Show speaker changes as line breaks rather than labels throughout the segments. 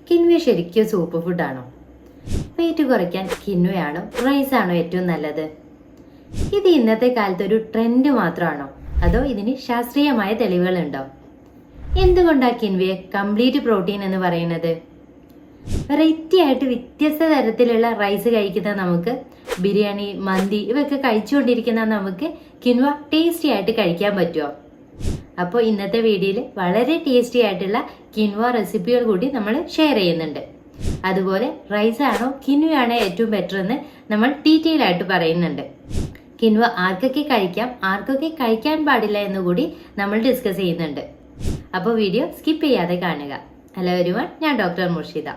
Quinoa ശരിക്കും super ഫുഡാണോ? Wait കുറയ്ക്കാൻ കിൻവയാണോ റൈസാണോ ഏറ്റവും നല്ലത്? ഇത് ഇന്നത്തെ കാലത്ത് ഒരു ട്രെൻഡ് മാത്രമാണോ, അതോ ഇതിന് ശാസ്ത്രീയമായ തെളിവുകളുണ്ടോ? എന്തുകൊണ്ടാണ് കിൻവയെ കംപ്ലീറ്റ് പ്രോട്ടീൻ എന്ന് പറയുന്നത്? വെറൈറ്റി ആയിട്ട് വ്യത്യസ്ത തരത്തിലുള്ള റൈസ് കഴിക്കുന്ന നമുക്ക്, ബിരിയാണി, മന്തി ഇവയൊക്കെ കഴിച്ചുകൊണ്ടിരിക്കുന്ന നമുക്ക് കിൻവ ടേസ്റ്റി ആയിട്ട് കഴിക്കാൻ പറ്റുമോ? അപ്പോൾ ഇന്നത്തെ വീഡിയോയിൽ വളരെ ടേസ്റ്റി ആയിട്ടുള്ള കിൻവ റെസിപ്പികൾ കൂടി നമ്മൾ ഷെയർ ചെയ്യുന്നുണ്ട്. അതുപോലെ റൈസ് ആണോ കിൻവയാണോ ഏറ്റവും ബെറ്റർ എന്ന് നമ്മൾ ഡീറ്റെയിൽ ആയിട്ട് പറയുന്നുണ്ട്. കിൻവ ആർക്കൊക്കെ കഴിക്കാം, ആർക്കൊക്കെ കഴിക്കാൻ പാടില്ല എന്നുകൂടി നമ്മൾ ഡിസ്കസ് ചെയ്യുന്നുണ്ട്. അപ്പോൾ വീഡിയോ സ്കിപ്പ് ചെയ്യാതെ കാണുക. ഹലോ എവരിവൺ, ഞാൻ ഡോക്ടർ മുർഷിദ.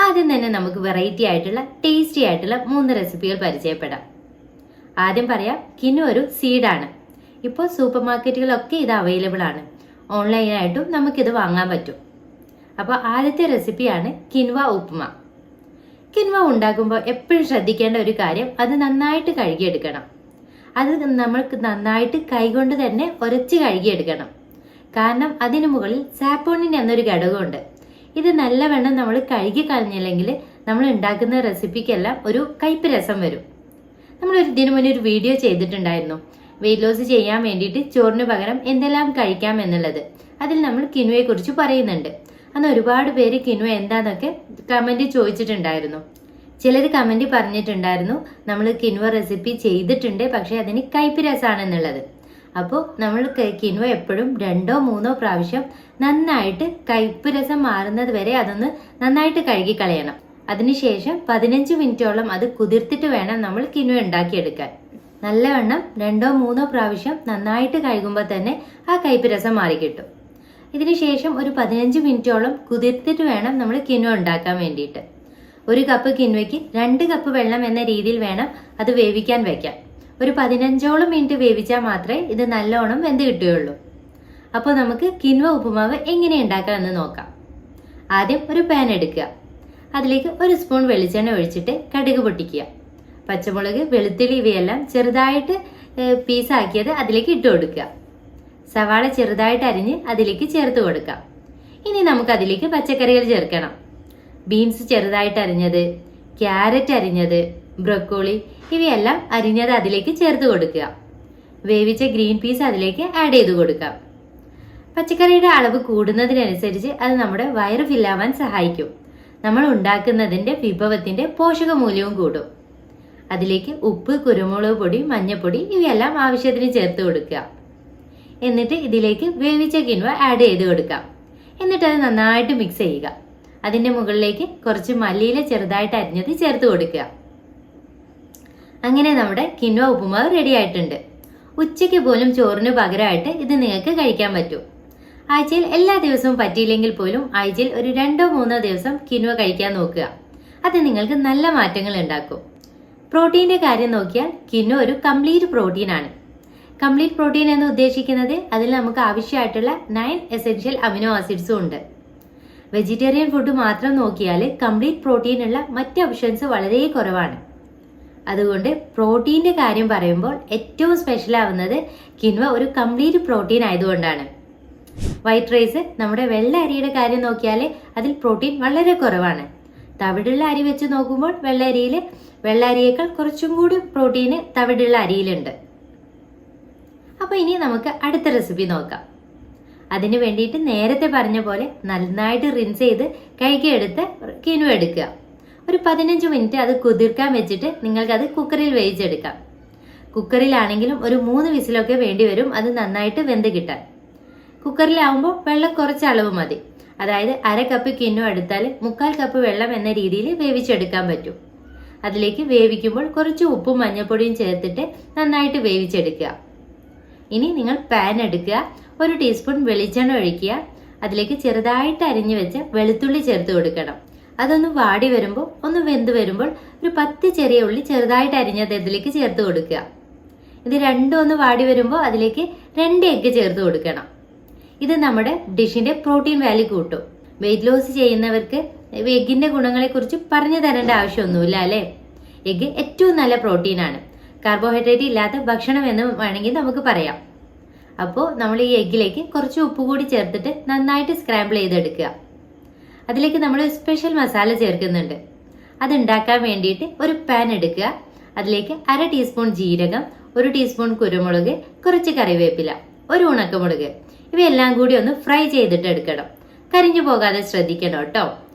ആദ്യം തന്നെ നമുക്ക് വെറൈറ്റി ആയിട്ടുള്ള ടേസ്റ്റി ആയിട്ടുള്ള 3 റെസിപ്പികൾ പരിചയപ്പെടാം. ആദ്യം പറയാം, കിൻവ ഒരു സീഡാണ്. ഇപ്പോൾ സൂപ്പർ മാർക്കറ്റുകളൊക്കെ ഇത് അവൈലബിൾ ആണ്. ഓൺലൈനായിട്ടും നമുക്കിത് വാങ്ങാൻ പറ്റും. അപ്പോൾ ആദ്യത്തെ റെസിപ്പിയാണ് കിൻവ ഉപ്മ. കിൻവ ഉണ്ടാക്കുമ്പോൾ എപ്പോഴും ശ്രദ്ധിക്കേണ്ട ഒരു കാര്യം, അത് നന്നായിട്ട് കഴുകിയെടുക്കണം. അത് നമ്മൾക്ക് നന്നായിട്ട് കൈകൊണ്ട് തന്നെ ഉരച്ച് കഴുകിയെടുക്കണം. കാരണം അതിന് മുകളിൽ സാപ്പോണിൻ എന്നൊരു ഘടകമുണ്ട്. ഇത് നല്ലവണ്ണം നമ്മൾ കഴുകി കളഞ്ഞില്ലെങ്കിൽ നമ്മൾ ഉണ്ടാക്കുന്ന റെസിപ്പിക്കെല്ലാം ഒരു കയ്പ്പ് രസം വരും. നമ്മൾ ഇതിനു മുന്നേ ഒരു വീഡിയോ ചെയ്തിട്ടുണ്ടായിരുന്നു, വെയിറ്റ് ലോസ് ചെയ്യാൻ വേണ്ടിയിട്ട് ചോറിന് പകരം എന്തെല്ലാം കഴിക്കാം എന്നുള്ളത്. അതിൽ നമ്മൾ കിൻവയെ കുറിച്ച് പറയുന്നുണ്ട്. അന്ന് ഒരുപാട് പേര് കിൻവ എന്താന്നൊക്കെ കമന്റ് ചോദിച്ചിട്ടുണ്ടായിരുന്നു. ചിലർ കമന്റ് പറഞ്ഞിട്ടുണ്ടായിരുന്നു, നമ്മൾ കിൻവ റെസിപ്പി ചെയ്തിട്ടുണ്ട്, പക്ഷെ അതിന് കയ്പ്പ് രസമാണെന്നുള്ളത്. അപ്പോൾ നമ്മൾ കിൻവ എപ്പോഴും 2-3 പ്രാവശ്യം നന്നായിട്ട് കയ്പ്പ് രസം മാറുന്നത് വരെ അതൊന്ന് നന്നായിട്ട് കഴുകി കളയണം. അതിനുശേഷം 15 മിനിറ്റോളം അത് കുതിർത്തിട്ട് വേണം നമ്മൾ കിൻവ ഉണ്ടാക്കിയെടുക്കാൻ. നല്ലവണ്ണം 2-3 പ്രാവശ്യം നന്നായിട്ട് കഴുകുമ്പോൾ തന്നെ ആ കയ്പ്പ് രസം മാറിക്കിട്ടും. ഇതിനുശേഷം ഒരു 15 മിനിറ്റോളം കുതിർത്തിട്ട് വേണം നമ്മൾ കിൻവ ഉണ്ടാക്കാൻ വേണ്ടിയിട്ട്. 1 കപ്പ് കിൻവയ്ക്ക് 2 കപ്പ് വെള്ളം എന്ന രീതിയിൽ വേണം അത് വേവിക്കാൻ വെക്കാൻ. ഒരു 15ഓളം മിനിറ്റ് വേവിച്ചാൽ മാത്രമേ ഇത് നല്ലോണം വെന്ത് കിട്ടുകയുള്ളൂ. അപ്പോൾ നമുക്ക് കിൻവ ഉപ്പുമാവ് എങ്ങനെ ഉണ്ടാക്കാമെന്ന് നോക്കാം. ആദ്യം ഒരു പാൻ എടുക്കുക. അതിലേക്ക് 1 സ്പൂൺ വെളിച്ചെണ്ണ ഒഴിച്ചിട്ട് കടുക് പൊട്ടിക്കുക. പച്ചമുളക്, വെളുത്തുള്ളി ഇവയെല്ലാം ചെറുതായിട്ട് പീസാക്കിയത് അതിലേക്ക് ഇട്ട് കൊടുക്കുക. സവാള ചെറുതായിട്ട് അരിഞ്ഞ് അതിലേക്ക് ചേർത്ത് കൊടുക്കാം. ഇനി നമുക്ക് അതിലേക്ക് പച്ചക്കറികൾ ചേർക്കണം. ബീൻസ് ചെറുതായിട്ട് അരിഞ്ഞത്, ക്യാരറ്റ് അരിഞ്ഞത്, ബ്രൊക്കോളി ഇവയെല്ലാം അരിഞ്ഞത് അതിലേക്ക് ചേർത്ത് കൊടുക്കുക. വേവിച്ച ഗ്രീൻ പീസ് അതിലേക്ക് ആഡ് ചെയ്ത് കൊടുക്കാം. പച്ചക്കറിയുടെ അളവ് കൂടുന്നതിനനുസരിച്ച് അത് നമ്മുടെ വയറ് ഫില്ലാവാൻ സഹായിക്കും. നമ്മൾ ഉണ്ടാക്കുന്നതിന്റെ വിഭവത്തിന്റെ പോഷകമൂല്യവും കൂടും. അതിലേക്ക് ഉപ്പ്, കുരുമുളക് പൊടി, മഞ്ഞൾപ്പൊടി ഇവയെല്ലാം ആവശ്യത്തിന് ചേർത്ത് കൊടുക്കുക. എന്നിട്ട് ഇതിലേക്ക് വേവിച്ച കിൻവ ആഡ് ചെയ്ത് കൊടുക്കാം. എന്നിട്ട് അത് നന്നായിട്ട് മിക്സ് ചെയ്യുക. അതിന്റെ മുകളിലേക്ക് കുറച്ച് മല്ലിയില ചെറുതായിട്ട് അരിഞ്ഞത് ചേർത്ത് കൊടുക്കുക. അങ്ങനെ നമ്മുടെ കിൻവ ഉപ്പുമാവ് റെഡി ആയിട്ടുണ്ട്. ഉച്ചയ്ക്ക് പോലും ചോറിന് പകരമായിട്ട് ഇത് നിങ്ങൾക്ക് കഴിക്കാൻ പറ്റും. ആഴ്ചയിൽ എല്ലാ ദിവസവും പറ്റിയില്ലെങ്കിൽ പോലും ആഴ്ചയിൽ ഒരു 2-3 ദിവസം കിൻവ കഴിക്കാൻ നോക്കുക. അത് നിങ്ങൾക്ക് നല്ല മാറ്റങ്ങൾ ഉണ്ടാക്കും. പ്രോട്ടീന്റെ കാര്യം നോക്കിയാൽ കിൻവ ഒരു കംപ്ലീറ്റ് പ്രോട്ടീൻ ആണ്. കംപ്ലീറ്റ് പ്രോട്ടീൻ എന്ന് ഉദ്ദേശിക്കുന്നത് അതിൽ നമുക്ക് ആവശ്യമായിട്ടുള്ള 9 എസെൻഷ്യൽ അമിനോ ആസിഡ്സും ഉണ്ട്. വെജിറ്റേറിയൻ ഫുഡ് മാത്രം നോക്കിയാൽ കംപ്ലീറ്റ് പ്രോട്ടീൻ ഉള്ള മറ്റ് ഓപ്ഷൻസ് വളരെ കുറവാണ്. അതുകൊണ്ട് പ്രോട്ടീന്റെ കാര്യം പറയുമ്പോൾ ഏറ്റവും സ്പെഷ്യൽ ആവുന്നത് കിൻവ ഒരു കംപ്ലീറ്റ് പ്രോട്ടീൻ ആയതുകൊണ്ടാണ്. വൈറ്റ് റൈസ്, നമ്മുടെ വെള്ള അരിയുടെ കാര്യം നോക്കിയാൽ അതിൽ പ്രോട്ടീൻ വളരെ കുറവാണ്. തവിടുള്ള അരി വെച്ച് നോക്കുമ്പോൾ വെള്ള അരിയേക്കാൾ കുറച്ചും കൂടി പ്രോട്ടീന് തവിടുള്ള അരിയിലുണ്ട്. അപ്പൊ ഇനി നമുക്ക് അടുത്ത റെസിപ്പി നോക്കാം. അതിന് വേണ്ടിയിട്ട് നേരത്തെ പറഞ്ഞ പോലെ നന്നായിട്ട് റിൻസ് ചെയ്ത് കഴുകിയെടുത്ത് കിൻവ എടുക്കുക. ഒരു 15 മിനിറ്റ് അത് കുതിർക്കാൻ വെച്ചിട്ട് നിങ്ങൾക്കത് കുക്കറിൽ വേവിച്ചെടുക്കാം. കുക്കറിലാണെങ്കിലും ഒരു 3 വിസിലൊക്കെ വേണ്ടി വരും അത് നന്നായിട്ട് വെന്ത് കിട്ടാൻ. കുക്കറിലാവുമ്പോൾ വെള്ളം കുറച്ച് അളവ് മതി. അതായത് 1/2 കപ്പ് കിൻവ എടുത്താൽ 3/4 കപ്പ് വെള്ളം എന്ന രീതിയിൽ വേവിച്ചെടുക്കാൻ പറ്റും. അതിലേക്ക് വേവിക്കുമ്പോൾ കുറച്ച് ഉപ്പും മഞ്ഞൾപ്പൊടിയും ചേർത്തിട്ട് നന്നായിട്ട് വേവിച്ചെടുക്കുക. ഇനി നിങ്ങൾ പാൻ എടുക്കുക. 1 ടീസ്പൂൺ വെളിച്ചെണ്ണ ഒഴിക്കുക. അതിലേക്ക് ചെറുതായിട്ട് അരിഞ്ഞു വെച്ച വെളുത്തുള്ളി ചേർത്ത് കൊടുക്കണം. അതൊന്ന് വാടി വരുമ്പോൾ, ഒന്ന് വെന്ത് വരുമ്പോൾ ഒരു 10 ചെറിയ ഉള്ളി ചെറുതായിട്ട് അരിഞ്ഞത് ഇതിലേക്ക് ചേർത്ത് കൊടുക്കുക. ഇത് രണ്ടും ഒന്ന് വാടി വരുമ്പോൾ അതിലേക്ക് 2 എഗ്ഗ് ചേർത്ത് കൊടുക്കണം. ഇത് നമ്മുടെ ഡിഷിന്റെ പ്രോട്ടീൻ വാല്യൂ കൂട്ടും. വെയിറ്റ് ലോസ് ചെയ്യുന്നവർക്ക് എഗ്ഗിന്റെ ഗുണങ്ങളെ കുറിച്ച് പറഞ്ഞു തരേണ്ട ആവശ്യമൊന്നുമില്ല അല്ലേ? എഗ്ഗ് ഏറ്റവും നല്ല പ്രോട്ടീനാണ്. കാർബോഹൈഡ്രേറ്റ് ഇല്ലാത്ത ഭക്ഷണം എന്ന് വേണമെങ്കിൽ നമുക്ക് പറയാം. അപ്പോൾ നമ്മൾ ഈ എഗ്ഗിലേക്ക് കുറച്ച് ഉപ്പ് കൂടി ചേർത്തിട്ട് നന്നായിട്ട് സ്ക്രാമ്പിൾ ചെയ്തെടുക്കുക. അതിലേക്ക് നമ്മൾ സ്പെഷ്യൽ മസാല ചേർക്കുന്നുണ്ട്. അതുണ്ടാക്കാൻ വേണ്ടിയിട്ട് ഒരു പാൻ എടുക്കുക. അതിലേക്ക് 1/2 ടീസ്പൂൺ ജീരകം, 1 ടീസ്പൂൺ കുരുമുളക്, കുറച്ച് കറിവേപ്പില, 1 ഉണക്കമുളക്, ഇവയെല്ലാം കൂടി ഒന്ന് ഫ്രൈ ചെയ്തിട്ട് എടുക്കണം. കരിഞ്ഞു പോകാതെ ശ്രദ്ധിക്കണം കേട്ടോ.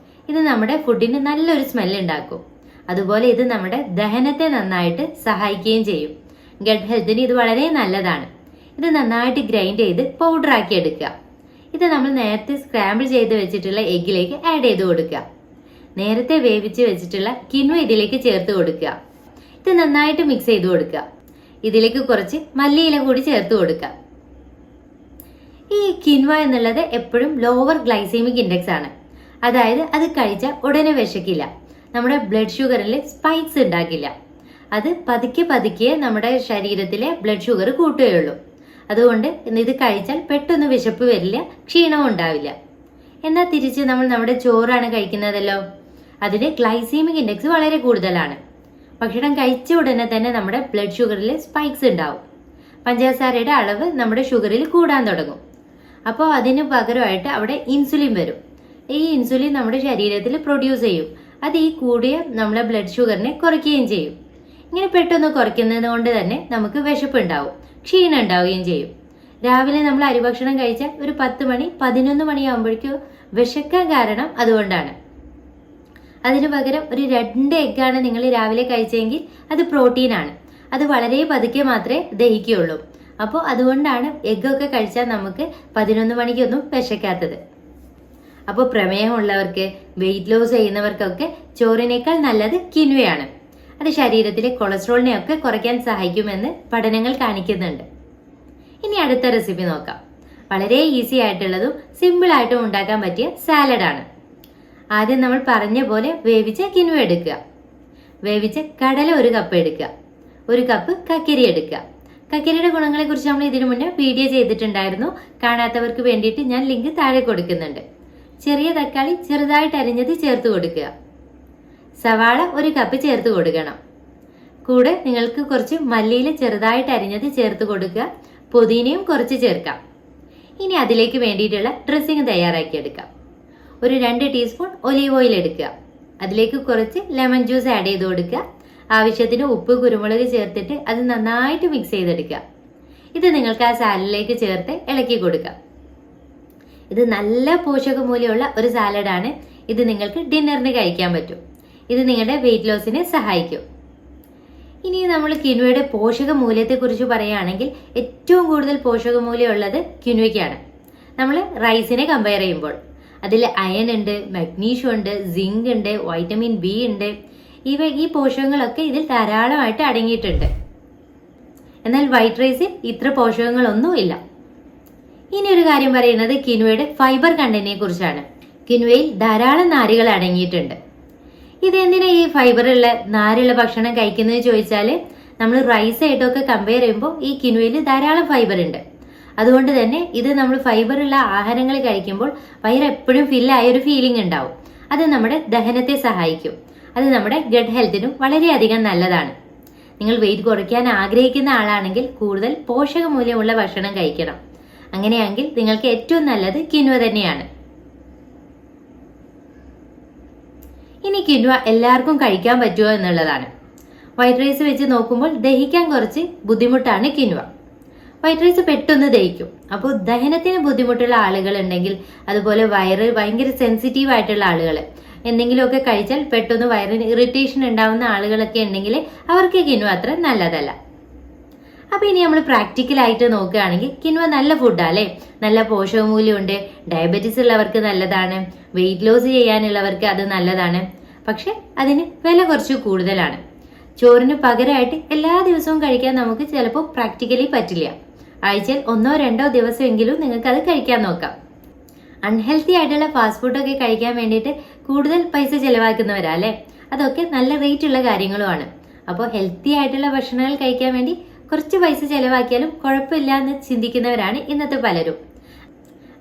ഇത് നമ്മുടെ ഫുഡിന് നല്ലൊരു സ്മെല്ല് ഉണ്ടാക്കും. അതുപോലെ ഇത് നമ്മുടെ ദഹനത്തെ നന്നായിട്ട് സഹായിക്കുകയും ചെയ്യും. ഗട്ട് ഹെൽത്തിന് ഇത് വളരെ നല്ലതാണ്. ഇത് നന്നായിട്ട് ഗ്രൈൻഡ് ചെയ്ത് പൗഡർ ആക്കി എടുക്കുക. ഇത് നമ്മൾ നേരത്തെ സ്ക്രാമ്പിൾ ചെയ്ത് വെച്ചിട്ടുള്ള എഗ്ഗിലേക്ക് ആഡ് ചെയ്ത് കൊടുക്കുക. നേരത്തെ വേവിച്ച് വെച്ചിട്ടുള്ള കിൻവ ഇതിലേക്ക് ചേർത്ത് കൊടുക്കുക. ഇത് നന്നായിട്ട് മിക്സ് ചെയ്ത് കൊടുക്കുക. ഇതിലേക്ക് കുറച്ച് മല്ലിയില കൂടി ചേർത്ത് കൊടുക്കുക. ഈ കിൻവ എന്നുള്ളത് എപ്പോഴും ലോവർ ഗ്ലൈസീമിക് ഇൻഡെക്സ് ആണ്. അതായത് അത് കഴിച്ചാൽ ഉടനെ വിശക്കില്ല, നമ്മുടെ ബ്ലഡ് ഷുഗറിൽ സ്പൈക്സ് ഉണ്ടാക്കില്ല. അത് പതുക്കെ നമ്മുടെ ശരീരത്തിലെ ബ്ലഡ് ഷുഗർ കൂട്ടുകയുള്ളൂ. അതുകൊണ്ട് ഇത് കഴിച്ചാൽ പെട്ടെന്ന് വിശപ്പ് വരില്ല, ക്ഷീണവും ഉണ്ടാവില്ല. എന്നാൽ തിരിച്ച് നമ്മൾ നമ്മുടെ ചോറാണ് കഴിക്കുന്നതല്ലോ, അതിന് ഗ്ലൈസീമിക് ഇൻഡെക്സ് വളരെ കൂടുതലാണ്. ഭക്ഷണം കഴിച്ച ഉടനെ തന്നെ നമ്മുടെ ബ്ലഡ് ഷുഗറിൽ സ്പൈക്സ് ഉണ്ടാവും. പഞ്ചസാരയുടെ അളവ് നമ്മുടെ ഷുഗറിൽ കൂടാൻ തുടങ്ങും. അപ്പോൾ അതിന് പകരമായിട്ട് അവിടെ ഇൻസുലിൻ വരും. ഈ ഇൻസുലിൻ നമ്മുടെ ശരീരത്തിൽ പ്രൊഡ്യൂസ് ചെയ്യും. അത് ഈ കൂടിയ നമ്മളെ ബ്ലഡ് ഷുഗറിനെ കുറയ്ക്കുകയും ചെയ്യും. ഇങ്ങനെ പെട്ടെന്ന് കുറയ്ക്കുന്നത് കൊണ്ട് തന്നെ നമുക്ക് വിശപ്പ് ഉണ്ടാവും, ക്ഷീണം ഉണ്ടാവുകയും ചെയ്യും. രാവിലെ നമ്മൾ അരിഭക്ഷണം കഴിച്ചാൽ ഒരു 10 മണി 11 മണിയാകുമ്പോഴേക്കും വിശക്കാൻ കാരണം അതുകൊണ്ടാണ്. അതിനു പകരം ഒരു 2 എഗ്ഗാണ് നിങ്ങൾ രാവിലെ കഴിച്ചെങ്കിൽ അത് പ്രോട്ടീനാണ്. അത് വളരെ പതുക്കെ മാത്രമേ ദഹിക്കുകയുള്ളൂ. അപ്പോൾ അതുകൊണ്ടാണ് എഗ്ഗൊക്കെ കഴിച്ചാൽ നമുക്ക് 11 മണിക്കൊന്നും വിശക്കാത്തത്. അപ്പോൾ പ്രമേഹമുള്ളവർക്ക്, വെയിറ്റ് ലോസ് ചെയ്യുന്നവർക്കൊക്കെ ചോറിനേക്കാൾ നല്ലത് കിൻവയാണ്. അത് ശരീരത്തിലെ കൊളസ്ട്രോളിനെയൊക്കെ കുറയ്ക്കാൻ സഹായിക്കുമെന്ന് പഠനങ്ങൾ കാണിക്കുന്നുണ്ട്. ഇനി അടുത്ത റെസിപ്പി നോക്കാം. വളരെ ഈസി ആയിട്ടുള്ളതും സിമ്പിൾ ആയിട്ടും ഉണ്ടാക്കാൻ പറ്റിയ സാലഡാണ്. ആദ്യം നമ്മൾ പറഞ്ഞ പോലെ വേവിച്ച കിൻവ എടുക്കുക. വേവിച്ച കടല 1 കപ്പ് എടുക്കുക. 1 കപ്പ് കക്കിരി എടുക്കുക. കക്കിരിയുടെ ഗുണങ്ങളെ കുറിച്ച് നമ്മൾ ഇതിനു മുന്നേ വീഡിയോ ചെയ്തിട്ടുണ്ടായിരുന്നു. കാണാത്തവർക്ക് വേണ്ടിയിട്ട് ഞാൻ ലിങ്ക് താഴെ കൊടുക്കുന്നുണ്ട്. ചെറിയ തക്കാളി ചെറുതായിട്ട് അരിഞ്ഞത് ചേർത്ത് കൊടുക്കുക. സവാള 1 കപ്പ് ചേർത്ത് കൊടുക്കണം. കൂടെ നിങ്ങൾക്ക് കുറച്ച് മല്ലിയില ചെറുതായിട്ട് അരിഞ്ഞത് ചേർത്ത് കൊടുക്കുക. പുതിനയും കുറച്ച് ചേർക്കാം. ഇനി അതിലേക്ക് വേണ്ടിയിട്ടുള്ള ഡ്രസ്സിങ് തയ്യാറാക്കിയെടുക്കാം. ഒരു 2 ടീസ്പൂൺ ഒലീവ് ഓയിൽ എടുക്കുക. അതിലേക്ക് കുറച്ച് ലെമൺ ജ്യൂസ് ആഡ് ചെയ്ത് കൊടുക്കുക. ആവശ്യത്തിന് ഉപ്പ്, കുരുമുളക് ചേർത്തിട്ട് അത് നന്നായിട്ട് മിക്സ് ചെയ്തെടുക്കുക. ഇത് നിങ്ങൾക്ക് ആ സാലഡിലേക്ക് ചേർത്ത് ഇളക്കി കൊടുക്കാം. ഇത് നല്ല പോഷകമൂല്യമുള്ള ഒരു സാലഡാണ്. ഇത് നിങ്ങൾക്ക് ഡിന്നറിന് കഴിക്കാൻ പറ്റും. ഇത് നിങ്ങളുടെ വെയിറ്റ് ലോസിനെ സഹായിക്കും. ഇനി നമ്മൾ കിൻവയുടെ പോഷകമൂല്യത്തെക്കുറിച്ച് പറയുകയാണെങ്കിൽ ഏറ്റവും കൂടുതൽ പോഷകമൂല്യമുള്ളത് കിൻവയ്ക്കാണ്. നമ്മൾ റൈസിനെ കമ്പയർ ചെയ്യുമ്പോൾ അതിൽ അയൺ ഉണ്ട്, മഗ്നീഷ്യം ഉണ്ട്, സിങ്ക് ഉണ്ട്, വൈറ്റമിൻ ബി ഉണ്ട്. ഈ പോഷകങ്ങളൊക്കെ ഇതിൽ ധാരാളമായിട്ട് അടങ്ങിയിട്ടുണ്ട്. എന്നാൽ വൈറ്റ് റൈസിൽ ഇത്ര പോഷകങ്ങളൊന്നും ഇല്ല. ഇനി ഒരു കാര്യം പറയുന്നത് കിൻവയുടെ ഫൈബർ കണ്ടന്റിനെ കുറിച്ചാണ്. കിൻവയിൽ ധാരാളം നാരുകൾ അടങ്ങിയിട്ടുണ്ട്. ഇതെന്തിനാ ഈ ഫൈബറുള്ള നാരുള്ള ഭക്ഷണം കഴിക്കുന്നത് ചോദിച്ചാൽ, നമ്മൾ റൈസ് ആയിട്ടൊക്കെ കമ്പയർ ചെയ്യുമ്പോൾ ഈ കിൻവയിൽ ധാരാളം ഫൈബർ ഉണ്ട്. അതുകൊണ്ട് തന്നെ ഇത് നമ്മൾ ഫൈബറുള്ള ആഹാരങ്ങൾ കഴിക്കുമ്പോൾ വയറ് എപ്പോഴും ഫില്ലായ ഒരു ഫീലിംഗ് ഉണ്ടാവും. അത് നമ്മുടെ ദഹനത്തെ സഹായിക്കും. അത് നമ്മുടെ ഗട്ട് ഹെൽത്തിനും വളരെയധികം നല്ലതാണ്. നിങ്ങൾ വെയിറ്റ് കുറയ്ക്കാൻ ആഗ്രഹിക്കുന്ന ആളാണെങ്കിൽ കൂടുതൽ പോഷകമൂല്യമുള്ള ഭക്ഷണം കഴിക്കണം. അങ്ങനെയാണെങ്കിൽ നിങ്ങൾക്ക് ഏറ്റവും നല്ലത് കിൻവ തന്നെയാണ്. ഇനി കിൻവ എല്ലാവർക്കും കഴിക്കാൻ പറ്റുമോ എന്നുള്ളതാണ്. വൈറ്റ് റൈസ് വെച്ച് നോക്കുമ്പോൾ ദഹിക്കാൻ കുറച്ച് ബുദ്ധിമുട്ടാണ് കിൻവ. വൈറ്റ് റൈസ് പെട്ടെന്ന് ദഹിക്കും. അപ്പോൾ ദഹനത്തിന് ബുദ്ധിമുട്ടുള്ള ആളുകൾ ഉണ്ടെങ്കിൽ, അതുപോലെ വയറ് ഭയങ്കര സെൻസിറ്റീവ് ആയിട്ടുള്ള ആളുകൾ, എന്തെങ്കിലുമൊക്കെ കഴിച്ചാൽ പെട്ടെന്ന് വയറിന് ഇറിറ്റേഷൻ ഉണ്ടാവുന്ന ആളുകളൊക്കെ ഉണ്ടെങ്കിൽ അവർക്ക് കിൻവ അത്ര നല്ലതല്ല. അപ്പൊ ഇനി നമ്മൾ പ്രാക്ടിക്കലായിട്ട് നോക്കുകയാണെങ്കിൽ കിൻവ നല്ല ഫുഡാല്ലേ, നല്ല പോഷകമൂല്യമുണ്ട്. ഡയബറ്റീസ് ഉള്ളവർക്ക് നല്ലതാണ്, വെയിറ്റ് ലോസ് ചെയ്യാനുള്ളവർക്ക് അത് നല്ലതാണ്. പക്ഷെ അതിന് വില കുറച്ച് കൂടുതലാണ്. ചോറിന് പകരമായിട്ട് എല്ലാ ദിവസവും കഴിക്കാൻ നമുക്ക് ചിലപ്പോൾ പ്രാക്ടിക്കലി പറ്റില്ല. ആഴ്ചയിൽ 1-2 ദിവസമെങ്കിലും നിങ്ങൾക്ക് അത് കഴിക്കാൻ നോക്കാം. അൺഹെൽത്തി ആയിട്ടുള്ള ഫാസ്റ്റ് ഫുഡൊക്കെ കഴിക്കാൻ വേണ്ടിയിട്ട് കൂടുതൽ പൈസ ചെലവാക്കുന്നവരാ അല്ലേ, അതൊക്കെ നല്ല റേറ്റ് ഉള്ള കാര്യങ്ങളുമാണ്. അപ്പോൾ ഹെൽത്തി ആയിട്ടുള്ള ഭക്ഷണങ്ങൾ കഴിക്കാൻ വേണ്ടി കുറച്ച് പൈസ ചെലവാക്കിയാലും കുഴപ്പമില്ല എന്ന് ചിന്തിക്കുന്നവരാണ് ഇന്നത്തെ പലരും.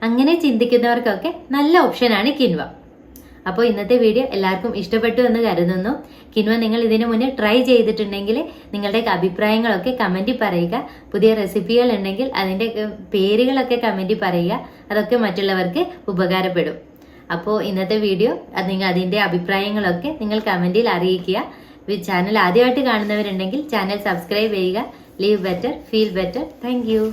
അങ്ങനെ ചിന്തിക്കുന്നവർക്കൊക്കെ നല്ല ഓപ്ഷനാണ് കിൻവ. അപ്പോൾ ഇന്നത്തെ വീഡിയോ എല്ലാവർക്കും ഇഷ്ടപ്പെട്ടു എന്ന് കരുതുന്നു. കിനുവ നിങ്ങൾ ഇതിനു മുന്നേ ട്രൈ ചെയ്തിട്ടുണ്ടെങ്കിൽ നിങ്ങളുടെ അഭിപ്രായങ്ങളൊക്കെ കമന്റിൽ പറയുക. പുതിയ റെസിപ്പികൾ ഉണ്ടെങ്കിൽ അതിന്റെ പേരുകളൊക്കെ കമന്റിൽ പറയുക. അതൊക്കെ മറ്റുള്ളവർക്ക് ഉപകാരപ്പെടും. അപ്പോൾ ഇന്നത്തെ വീഡിയോ നിങ്ങൾ അതിന്റെ അഭിപ്രായങ്ങളൊക്കെ നിങ്ങൾ കമന്റിൽ അറിയിക്കുക. ചാനൽ ആദ്യമായിട്ട് കാണുന്നവരുണ്ടെങ്കിൽ ചാനൽ സബ്സ്ക്രൈബ് ചെയ്യുക. Leave better, feel better. Thank you.